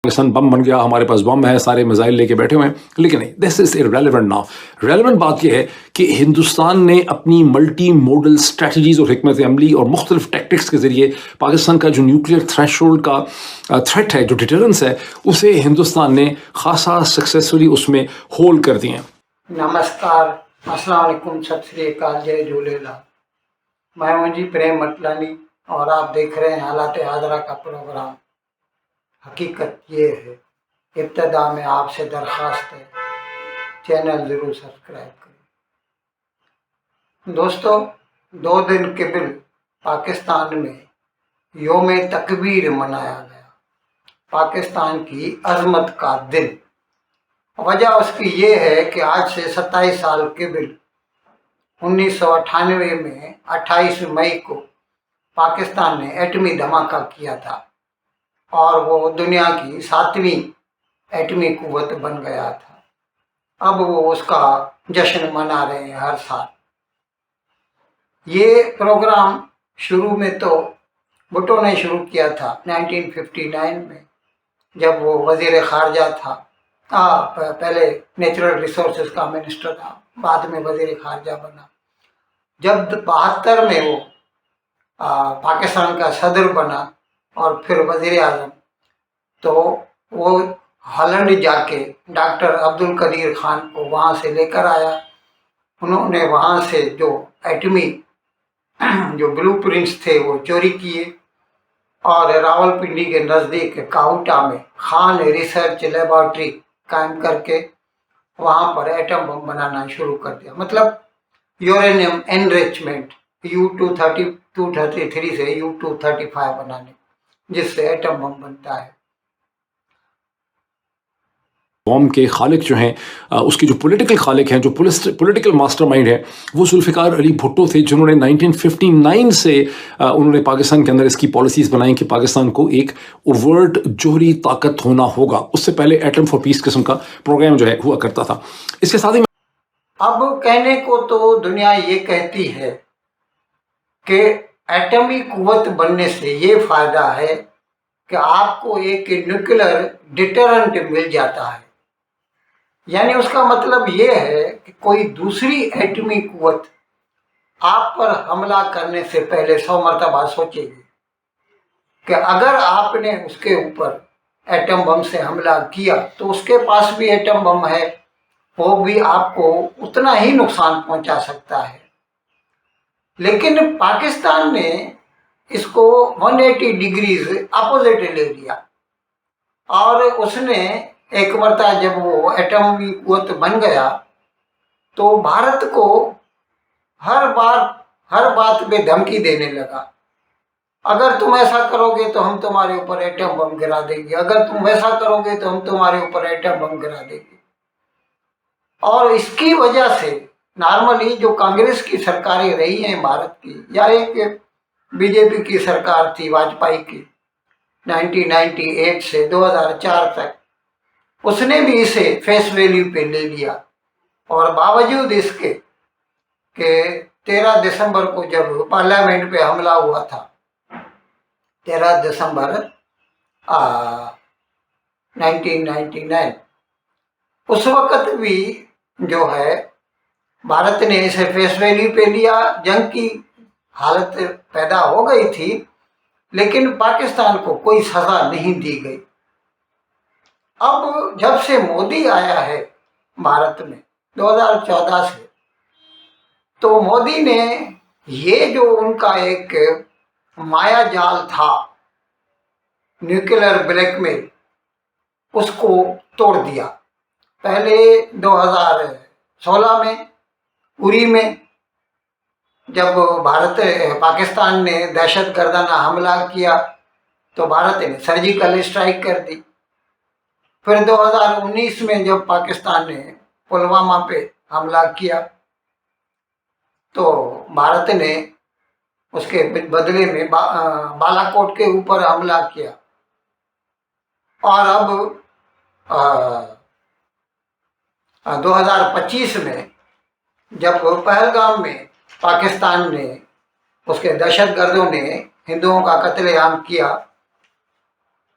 पाकिस्तान बम बन गया, हमारे पास बम है, सारे मिसाइल लेके बैठे हुए हैं, लेकिन नहीं, this is irrelevant now. Relevant बात यह है कि हिंदुस्तान ने अपनी मल्टी मोडल स्ट्रेटजीज और हिकमत अमली और मुख्तलिफ टैक्टिक्स के जरिए पाकिस्तान का जो न्यूक्लियर थ्रेशोल्ड का थ्रेट है, जो डिटरेंस है, उसे हिंदुस्तान ने खासा सक्सेसफुली उसमें होल्ड कर दिए हैं। नमस्कार, अस्सलाम वालेकुम, सत श्री अकाल, जय झूलेलाल। मैं हूं जी प्रेम मटलानी और आप देख रहे हैं हालात हाजरा का प्रोग्राम। हकीकत ये है, इब्तदा में आपसे दरख्वास्त है, चैनल ज़रूर सब्सक्राइब करें। दोस्तों, 2 दिन कबल पाकिस्तान में योम तकबीर मनाया गया, पाकिस्तान की अजमत का दिन। वजह उसकी ये है कि आज से 27 साल कबल 1998 में 28 मई को पाकिस्तान ने एटमी धमाका किया था और वो दुनिया की 7वीं एटमी कुव्वत बन गया था। अब वो उसका जश्न मना रहे हैं हर साल। ये प्रोग्राम शुरू में तो भुट्टो ने शुरू किया था 1959 में, जब वो वज़ीर ख़ारजा था। पहले नेचुरल रिसोर्सेज का मिनिस्टर था, बाद में वज़ीर ख़ारजा बना। जब 72 में वो पाकिस्तान का सदर बना और फिर वज़ीर आज़म, तो वो हॉलैंड जाके डॉक्टर अब्दुल कदीर खान को वहाँ से लेकर आया। उन्होंने वहाँ से जो एटमी जो ब्लूप्रिंट्स थे वो चोरी किए और रावलपिंडी के नज़दीक काउटा में खान रिसर्च लेबॉर्ट्री कायम करके वहाँ पर एटम बम बनाना शुरू कर दिया। मतलब यूरेनियम एनरिचमेंट U-233 से U-235 बनाने, जिससे एटम बम बनता है। बॉम्ब के खालिक जो हैं, उसकी जो पॉलिटिकल खालिक हैं, जो पॉलिटिकल मास्टरमाइंड है, वो जुल्फ़िकार अली भुट्टो थे, जिन्होंने 1959 से उन्होंने पाकिस्तान के अंदर इसकी पॉलिसीज़ बनाई कि पाकिस्तान को एक ओवर्ट जोहरी ताकत होना होगा। उससे पहले एटम फॉर पीस किस्म का प्रोग्राम जो है हुआ करता था। इसके साथ ही अब कहने को तो दुनिया ये कहती है कि एटमी कुव्वत बनने से ये फ़ायदा है कि आपको एक न्यूक्लियर डिटरेंट मिल जाता है। यानी उसका मतलब ये है कि कोई दूसरी एटमी कुव्वत आप पर हमला करने से पहले 100 मरतबा सोचेगी कि अगर आपने उसके ऊपर एटम बम से हमला किया तो उसके पास भी एटम बम है, वो भी आपको उतना ही नुकसान पहुंचा सकता है। लेकिन पाकिस्तान ने इसको 180 डिग्रीज अपोजिट ले लिया और उसने एक मरतबा जब वो एटमी कुव्वत बन गया तो भारत को हर बात पे धमकी देने लगा। अगर तुम ऐसा करोगे तो हम तुम्हारे ऊपर एटम बम गिरा देंगे, अगर तुम वैसा करोगे तो हम तुम्हारे ऊपर एटम बम गिरा देंगे। और इसकी वजह से नॉर्मली जो कांग्रेस की सरकारें रही हैं भारत की, या एक बीजेपी की सरकार थी वाजपेयी की 1998 से 2004 तक, उसने भी इसे फेस वैल्यू पे ले लिया। और बावजूद इसके कि 13 दिसंबर को जब पार्लियामेंट पे हमला हुआ था, 13 दिसंबर 1999, उस वक़्त भी जो है भारत ने इसे फेस वैल्यू पे लिया। जंग की हालत पैदा हो गई थी, लेकिन पाकिस्तान को कोई सज़ा नहीं दी गई। अब जब से मोदी आया है भारत में 2014 से, तो मोदी ने ये जो उनका एक माया जाल था न्यूक्लियर ब्लैकमेल, उसको तोड़ दिया। पहले 2016 में उरी में जब पाकिस्तान ने दहशतगर्दाना हमला किया तो भारत ने सर्जिकल स्ट्राइक कर दी। फिर 2019 में जब पाकिस्तान ने पुलवामा पे हमला किया तो भारत ने उसके बदले में बालाकोट के ऊपर हमला किया। और अब 2025 में जब पहलगाम में पाकिस्तान ने, उसके दहशतगर्दों ने हिंदुओं का कत्लेआम किया,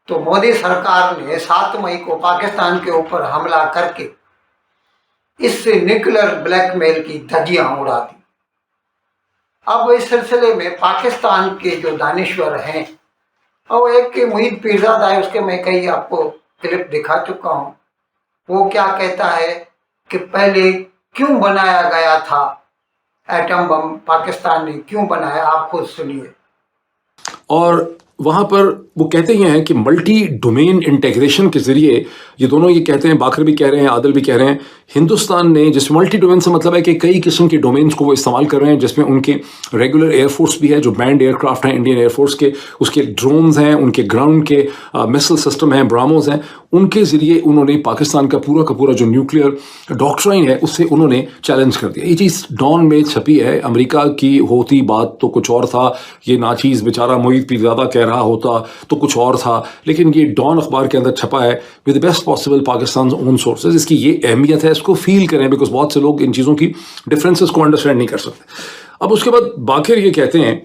तो मोदी सरकार ने 7 मई को पाकिस्तान के ऊपर हमला करके इस न्यूक्लियर ब्लैकमेल की धज्जियां उड़ा दी। अब इस सिलसिले में पाकिस्तान के जो दानिश्वर हैं, और एक के मुईद पीरजादा है, उसके मैं कई आपको क्लिप दिखा चुका हूँ। वो क्या कहता है कि पहले क्यों बनाया गया था एटम बम, पाकिस्तान ने क्यों बनाया, आप खुद सुनिए। और वहाँ पर वो कहते ही हैं कि मल्टी डोमेन इंटीग्रेशन के ज़रिए, ये दोनों ये कहते हैं, बाकर भी कह रहे हैं, आदिल भी कह रहे हैं, हिंदुस्तान ने, जिस मल्टी डोमेन से मतलब है कि कई किस्म के डोमेन्स को वो इस्तेमाल कर रहे हैं, जिसमें उनके रेगुलर एयरफोर्स भी है, जो बैंड एयरक्राफ्ट हैं इंडियन एयरफोर्स के, उसके ड्रोन्स हैं, उनके ग्राउंड के मिसाइल सिस्टम हैं, ब्रामोस हैं, उनके ज़रिए उन्होंने पाकिस्तान का पूरा जो न्यूक्लियर डॉक्ट्राइन है उससे उन्होंने चैलेंज कर दिया। ये चीज़ डॉन में छपी है, अमेरिका की होती बात तो कुछ और था, ये नाचीज़ बेचारा मुईद पीरजादा कह रहा होता तो कुछ और था, लेकिन ये डॉन अखबार के अंदर छपा है with the best possible Pakistan own sources. इसकी ये अहमियत है, इसको फील करें, बिकॉज बहुत से लोग इन चीज़ों की डिफरेंसेस को अंडरस्टैंड नहीं कर सकते। अब उसके बाद बाकर ये कहते हैं,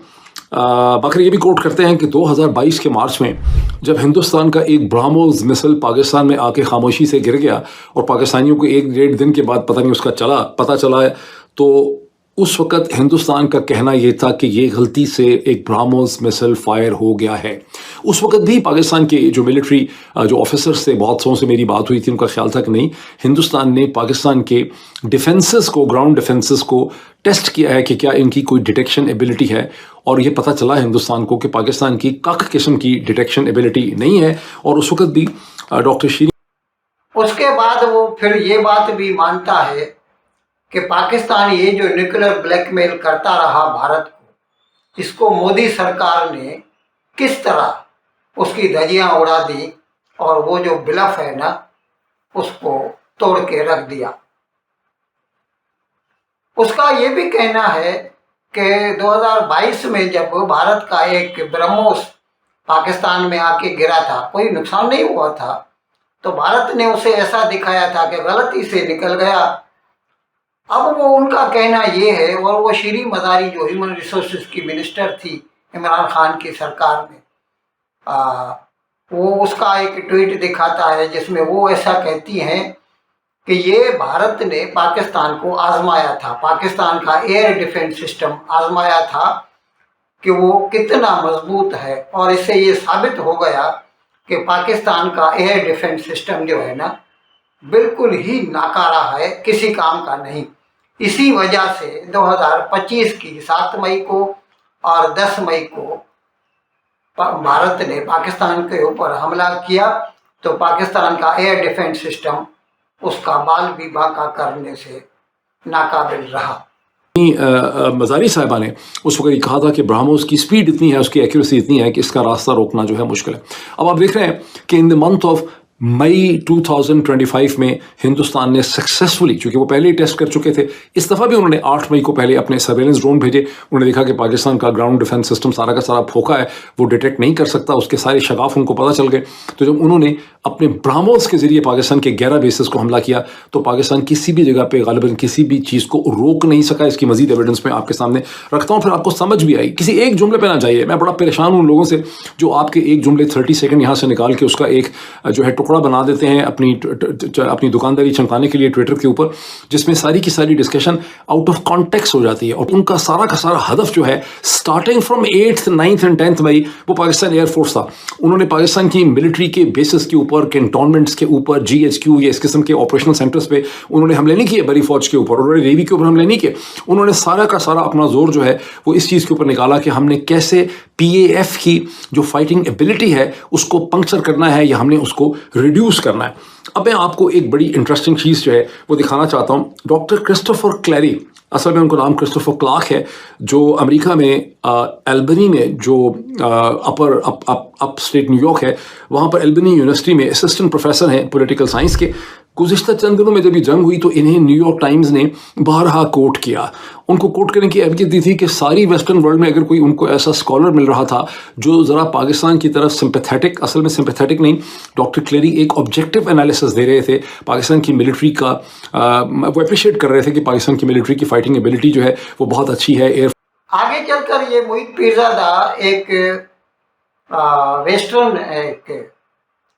बाकर ये भी कोट करते हैं कि 2022 के मार्च में जब हिंदुस्तान का एक ब्राह्मोस मिसाइल पाकिस्तान में आके खामोशी से गिर गया और पाकिस्तानियों को 1-1.5 दिन के बाद पता नहीं उसका पता चला है, तो उस वक़्त हिंदुस्तान का कहना ये था कि ये गलती से एक ब्राह्मोस मिसाइल फायर हो गया है। उस वक़्त भी पाकिस्तान के जो मिलिट्री जो ऑफिसर्स थे, बहुत सौ से मेरी बात हुई थी, उनका ख्याल था कि नहीं, हिंदुस्तान ने पाकिस्तान के डिफेंसेस को, ग्राउंड डिफेंसेस को टेस्ट किया है कि क्या इनकी कोई डिटेक्शन एबिलिटी है, और ये पता चला हिंदुस्तान को कि पाकिस्तान की कख किस्म की डिटेक्शन एबिलिटी नहीं है। और उस वक़्त भी डॉक्टर शीरी, उसके बाद वो फिर ये बात भी मानता है कि पाकिस्तान ये जो न्यूक्लियर ब्लैकमेल करता रहा भारत को, इसको मोदी सरकार ने किस तरह उसकी धज्जियां उड़ा दी और वो जो ब्लफ है ना, उसको तोड़ के रख दिया। उसका ये भी कहना है कि 2022 में जब भारत का एक ब्रह्मोस पाकिस्तान में आके गिरा था, कोई नुकसान नहीं हुआ था, तो भारत ने उसे ऐसा दिखाया था कि गलती से निकल गया। अब वो उनका कहना ये है, और वो शीरी मज़ारी जो ह्यूमन रिसोर्सेज की मिनिस्टर थी इमरान खान की सरकार में, वो उसका एक ट्वीट दिखाता है जिसमें वो ऐसा कहती हैं कि ये भारत ने पाकिस्तान को आजमाया था, पाकिस्तान का एयर डिफेंस सिस्टम आजमाया था कि वो कितना मजबूत है, और इससे ये साबित हो गया कि पाकिस्तान का एयर डिफेंस सिस्टम जो है ना, बिल्कुल ही नाकारा है, किसी काम का नहीं। इसी वजह से 2025 की 7 मई को और 10 मई को भारत ने पाकिस्तान के ऊपर हमला किया, तो पाकिस्तान का एयर डिफेंस सिस्टम उसका बाल भी बांका करने से नाकाबिल रहा। मज़ारी साहिबा ने उस वक्त कहा था कि ब्राह्मोस की स्पीड इतनी है, उसकी एक्यूरेसी इतनी है कि इसका रास्ता रोकना जो है मुश्किल है। अब आप देख रहे हैं कि in the month of May 2025 में हिंदुस्तान ने सक्सेसफुली, चूँकि वो पहले ही टेस्ट कर चुके थे, इस दफ़ा भी उन्होंने 8 मई को पहले अपने सर्वेलेंस ड्रोन भेजे। उन्होंने देखा कि पाकिस्तान का ग्राउंड डिफेंस सिस्टम सारा का सारा फोका है, वो डिटेक्ट नहीं कर सकता, उसके सारे शगाफ उनको पता चल गए। तो जब उन्होंने अपने ब्राह्मोस के ज़रिए पाकिस्तान के 11 बेसिस को हमला किया, तो पाकिस्तान किसी भी जगह पर गालिबन किसी भी चीज़ को रोक नहीं सका। इसकी मज़ीद एविडेंस मैं आपके सामने रखता हूँ, फिर आपको समझ भी आई। किसी एक जुमले पर ना जाइए, मैं बड़ा परेशान हूँ लोगों से जो आपके एक जुमले 30 सेकेंड यहाँ से निकाल के उसका एक जो है टुकड़ा बना देते हैं अपनी दुकानदारी चमकाने के लिए ट्विटर के ऊपर, जिसमें सारी की सारी डिस्कशन आउट ऑफ कॉन्टेक्स्ट हो जाती है। और उनका सारा का सारा हदफ जो है starting from 8th, 9th and 10th मई, वो पाकिस्तान एयरफोर्स था। उन्होंने पाकिस्तान की मिलिट्री के बेसिस के ऊपर, कैंटोनमेंट्स के ऊपर, GHQ या इस किस्म के ऑपरेशनल सेंटर्स पे उन्होंने हमले नहीं किए, बड़ी फौज के ऊपर, उन्होंने नेवी के ऊपर हमले नहीं किए। उन्होंने सारा का सारा अपना जोर जो है वो इस चीज़ के ऊपर निकाला कि हमने कैसे PAF की जो फाइटिंग एबिलिटी है उसको पंक्चर करना है या हमने उसको रिड्यूस करना है। अब मैं आपको एक बड़ी इंटरेस्टिंग चीज़ जो है वो दिखाना चाहता हूँ। डॉक्टर क्रिस्टोफर क्लैरी, असल में उनका नाम क्रिस्टोफर क्लार्क है, जो अमेरिका में एल्बनी में जो अप स्टेट न्यूयॉर्क है, वहाँ पर एल्बनी यूनिवर्सिटी में असिस्टेंट प्रोफेसर हैं पॉलिटिकल साइंस के। गुज़िश्ता चंद दिनों में जब ये जंग हुई तो इन्हें न्यूयॉर्क टाइम्स ने बारहा कोट किया। उनको कोट करने की अहमियत दी थी कि सारी वेस्टर्न वर्ल्ड में अगर कोई उनको ऐसा स्कॉलर मिल रहा था जो ज़रा पाकिस्तान की तरफ सिंपैथेटिक, असल में सिंपैथेटिक नहीं, डॉक्टर क्लेरी एक ऑब्जेक्टिव एनालिसिस दे रहे थे पाकिस्तान की मिलिट्री का, वो अप्रिशिएट कर रहे थे कि पाकिस्तान की मिलिट्री की फाइटिंग एबिलिटी जो है वो बहुत अच्छी है। आगे चलकर ये मुईद पीरजादा एक वेस्टर्न एक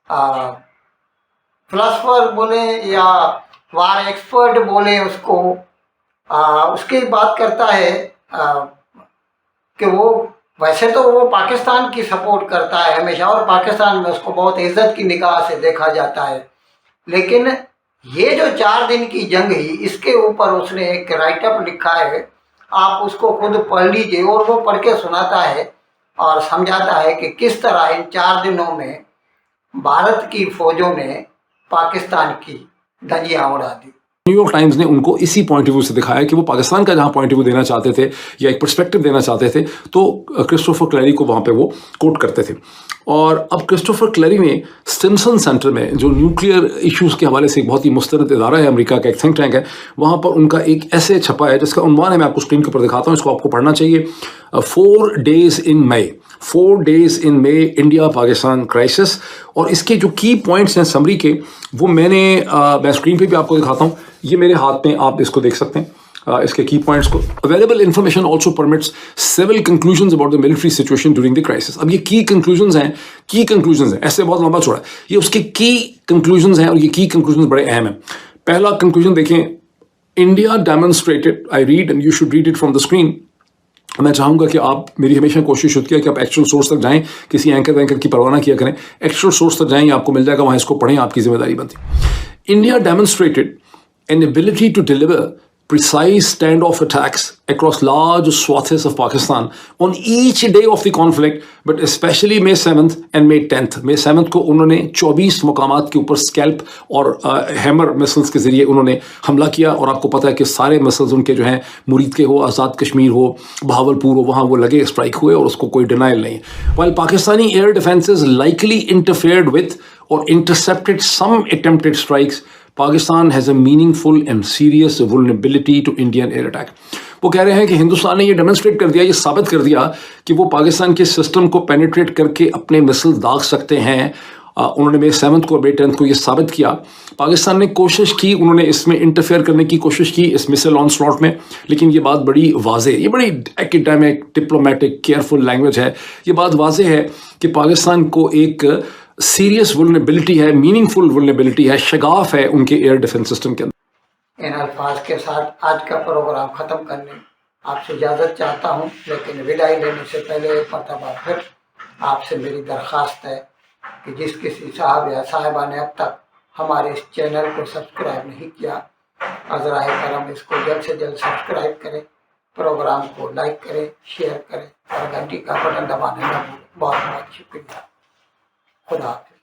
फिलासफर बोले या वार एक्सपर्ट बोले उसको, उसकी बात करता है कि वो वैसे तो वो पाकिस्तान की सपोर्ट करता है हमेशा और पाकिस्तान में उसको बहुत इज्जत की निगाह से देखा जाता है, लेकिन ये जो 4 दिन की जंग ही इसके ऊपर उसने एक राइटअप लिखा है, आप उसको खुद पढ़ लीजिए। और वो पढ़ के सुनाता है और समझाता है कि किस तरह इन 4 दिनों में भारत की फौजों ने पाकिस्तान की धज्जियां उड़ा दी। न्यूयॉर्क टाइम्स ने उनको इसी पॉइंट ऑफ व्यू से दिखाया कि वो पाकिस्तान का जहां पॉइंट ऑफ व्यू देना चाहते थे या एक पर्सपेक्टिव देना चाहते थे, तो क्रिस्टोफर क्लैरी को वहां पे वो कोट करते थे। और अब क्रिस्टोफर क्लैरी ने स्टिमसन सेंटर में, जो न्यूक्लियर इश्यूज़ के हवाले से एक बहुत ही मुस्तनद इदारा है, अमेरिका का एक थिंक टैंक है, वहाँ पर उनका एक ऐसे छपा है जिसका उन्वान है, मैं आपको स्क्रीन के ऊपर दिखाता हूँ, इसको आपको पढ़ना चाहिए। 4 days in May, 4 days in May, India Pakistan crisis. और इसके जो की पॉइंट्स हैं समरी के, वो मैं स्क्रीन पे भी आपको दिखाता हूँ, ये मेरे हाथ में, आप इसको देख सकते हैं, इसके की पॉइंट्स को। Available information also permits several conclusions about the military situation during the crisis. अब ये की कंक्लूजन्स हैं, ऐसे बहुत लंबा चौड़ा, ये उसके की कंक्लूजन्स हैं और ये की कंक्लूजन्स बड़े अहम हैं। पहला कंक्लूजन देखें, India demonstrated, I read and you should read it from the screen. मैं चाहूँगा कि आप, मेरी हमेशा कोशिश होती है कि आप एक्चुअल सोर्स तक जाएं, किसी एंकर की परवाह ना किया करें, एक्चुअल सोर्स तक जाएं, आपको मिल जाएगा, वहाँ इसको पढ़ें, आपकी जिम्मेदारी बनती। India demonstrated an ability to deliver precise standoff attacks across large swaths of Pakistan on each day of the conflict, but especially May 7th and May 10th. May 7th को उन्होंने 24 मुकामात के ऊपर स्कैल्प और हैमर मिसल्स के ज़रिए उन्होंने हमला किया, और आपको पता है कि सारे मिसल्स उनके जो हैं, मुरीद के हो, आज़ाद कश्मीर हो, बहावलपुर हो, वहाँ वो लगे, स्ट्राइक हुए और उसको कोई डिनाइल नहीं। While Pakistani air defenses likely interfered with or intercepted some attempted strikes, Pakistan has a meaningful and serious vulnerability to Indian air attack. वो कह रहे हैं कि हिंदुस्तान ने ये डेमोन्स्ट्रेट कर दिया, ये साबित कर दिया कि वो पाकिस्तान के सिस्टम को पेनिट्रेट करके अपने मिसाइल दाग सकते हैं। उन्होंने May 7th को और May 10th को ये साबित किया। पाकिस्तान ने कोशिश की, उन्होंने इसमें इंटरफेयर करने की कोशिश की इस मिसाइल ऑन स्लॉट में, लेकिन ये बात बड़ी वाज़ेह, ये बड़ी एकेडमिक, डिप्लोमेटिक, केयरफुल लैंग्वेज है, ये बात वाज़ेह है कि पाकिस्तान को एक सीरियस वुल्नरेबिलिटी है, मीनिंगफुल वुल्नरेबिलिटी है, शगाफ है उनके एयर डिफेंस सिस्टम के अंदर। इन अल्फाज के साथ आज का प्रोग्राम ख़त्म करने आपसे इजाज़त चाहता हूँ, लेकिन विदाई लेने से पहले एक मरतबा फिर आपसे मेरी दरख्वास्त है कि जिस किसी साहब या साहिबा ने अब तक हमारे इस चैनल को सब्सक्राइब नहीं किया, अज़राए करम इसको जल्द से जल्द सब्सक्राइब करें, प्रोग्राम को लाइक करें, शेयर करें और घंटी का बटन दबाने में बहुत बहुत शुक्रिया। खुदा हाफ़िज़।